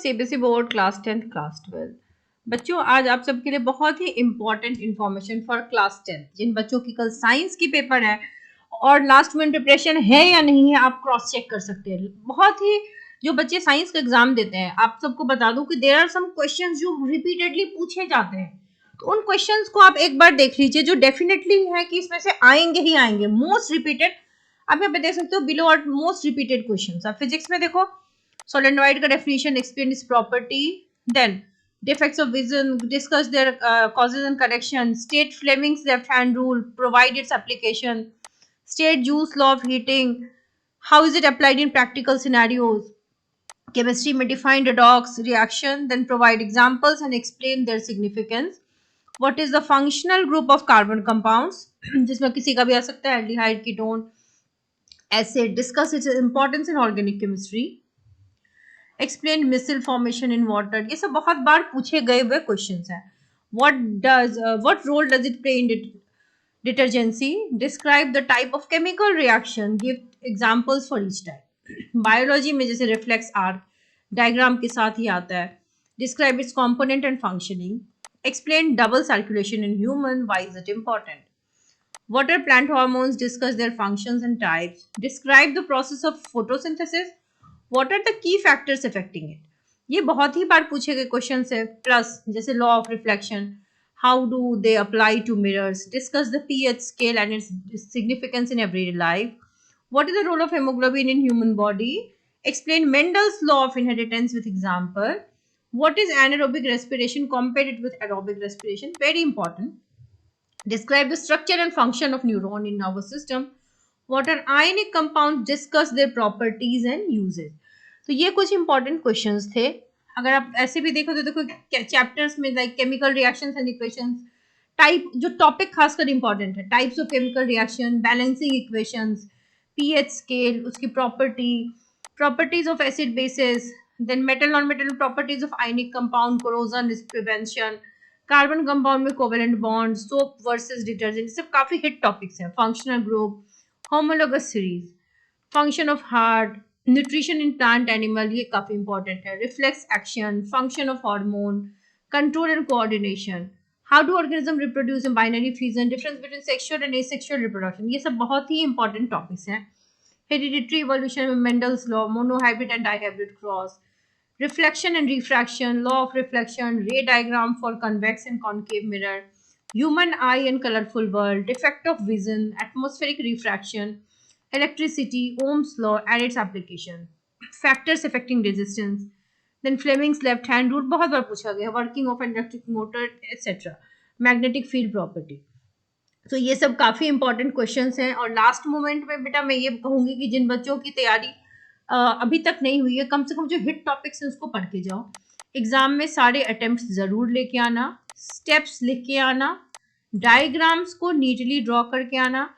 CBSE board class 10 class 12। बच्चों, आज आप सबके लिए बहुत ही इंपॉर्टेंट इंफॉर्मेशन फॉर क्लास 10। जिन बच्चों की कल साइंस की पेपर है और लास्ट मिनट प्रिपरेशन है या नहीं है, आप क्रॉस चेक कर सकते हैं। बहुत ही जो बच्चे साइंस का एग्जाम देते हैं, आप सबको बता दूं कि देयर आर सम क्वेश्चंस जो रिपीटेडली पूछे जाते हैं। तो उन क्वेश्चंस को आप एक बार देख लीजिए, जो डेफिनेटली है कि इसमें से आएंगे ही आएंगे। मोस्ट रिपीटेड आप यहाँ पे देख सकते हो, below are most repeated questions. आप फिजिक्स में देखो, सोलेनॉइड का definition, explain its property, then defects of vision, discuss their causes and correction, state Fleming's left hand rule, provide its application, state Joule's law of heating, how is it applied in practical scenarios, chemistry may define redox reaction, then provide examples and explain their significance, what is the functional group of carbon compounds, जिसमें किसी का भी आ सकता है, aldehyde, ketone, acid, discuss its importance in organic chemistry, explain micelle formation in water. ये सब बहुत बार पूछे गए हुए क्वेश्चंस हैं। What role does it play in detergency, describe the type of chemical reaction, give examples for each type. Biology में जैसे रिफ्लेक्स आर्क डायग्राम के साथ ही आता है, describe it's component and functioning, explain double circulation in human, why is it important, what are plant hormones, discuss their functions and types, describe the process of photosynthesis, what are the key factors affecting it। ये बहुत ही बार पूछे गए question है। Plus जैसे law of reflection, how do they apply to mirrors, discuss the pH scale and its significance in everyday life, what is the role of haemoglobin in human body, explain Mendel's law of inheritance with example, what is anaerobic respiration, compare it with aerobic respiration, very important, describe the structure and function of neuron in nervous system, what are ionic compounds, discuss their properties and uses। तो ये कुछ important questions थे। अगर आप ऐसे भी देखो तो देखो चैप्टर्स में like chemical reactions and equations, type जो टॉपिक खासकर इंपॉर्टेंट है, types of chemical reaction, balancing equations, pH scale, उसकी properties of acid bases, then metal non metal properties of ionic compound, corrosion prevention, carbon compound में covalent bond, soap versus detergent, सब काफी hit topics हैं। Functional group, homologous series, function of heart, nutrition in plant animal, ये काफी important है। Reflex action, function of hormone, control and coordination, how do organism reproduce in binary fusion, difference between sexual and asexual reproduction, ये सब बहुत ही important topics हैं। Hereditary evolution में Mendel's law, monohybrid and dihybrid cross, reflection and refraction, law of reflection, ray diagram for convex and concave mirror, human eye and colorful world, defect of vision, atmospheric refraction, electricity, Ohm's law and its application, factors affecting resistance, then Fleming's left hand rule बहुत बार पूछा गया, working of an electric motor etc, magnetic field property। तो ये सब काफी important questions हैं। और last moment में बेटा मैं ये कहूंगी कि जिन बच्चों की तैयारी अभी तक नहीं हुई है, कम से कम जो हिट टॉपिक्स हैं उसको पढ़ के जाओ। एग्जाम में सारे अटेम्प्ट्स जरूर लेके आना, स्टेप्स लिख के आना, डायग्राम्स को नीटली ड्रॉ करके आना।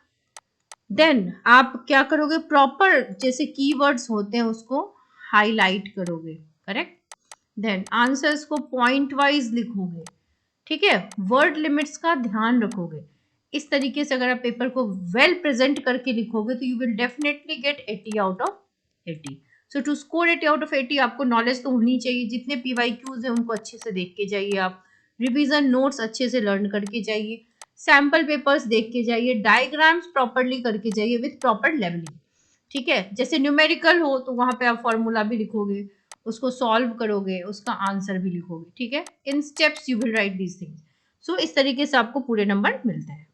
देन आप क्या करोगे, प्रॉपर जैसे कीवर्ड्स होते हैं उसको हाईलाइट करोगे, करेक्ट। देन आंसर्स को पॉइंट वाइज लिखोगे, ठीक है। वर्ड लिमिट्स का ध्यान रखोगे। इस तरीके से अगर आप पेपर को वेल प्रेजेंट करके लिखोगे तो you will definitely get 80 out of 80। So to score 80 out of 80 आपको नॉलेज तो होनी चाहिए। जितने PYQs हैं उनको अच्छे से देख के जाइए, आप रिवीजन नोट्स अच्छे से लर्न करके जाइए, सैम्पल पेपर्स देख के जाइए, डायग्राम्स प्रॉपरली करके जाइए विथ प्रॉपर लेवलिंग, ठीक है। जैसे न्यूमेरिकल हो तो वहां पे आप फॉर्मूला भी लिखोगे, उसको सॉल्व करोगे, उसका आंसर भी लिखोगे, ठीक है। In steps you will write these things. So इस तरीके से आपको पूरे नंबर मिलते हैं।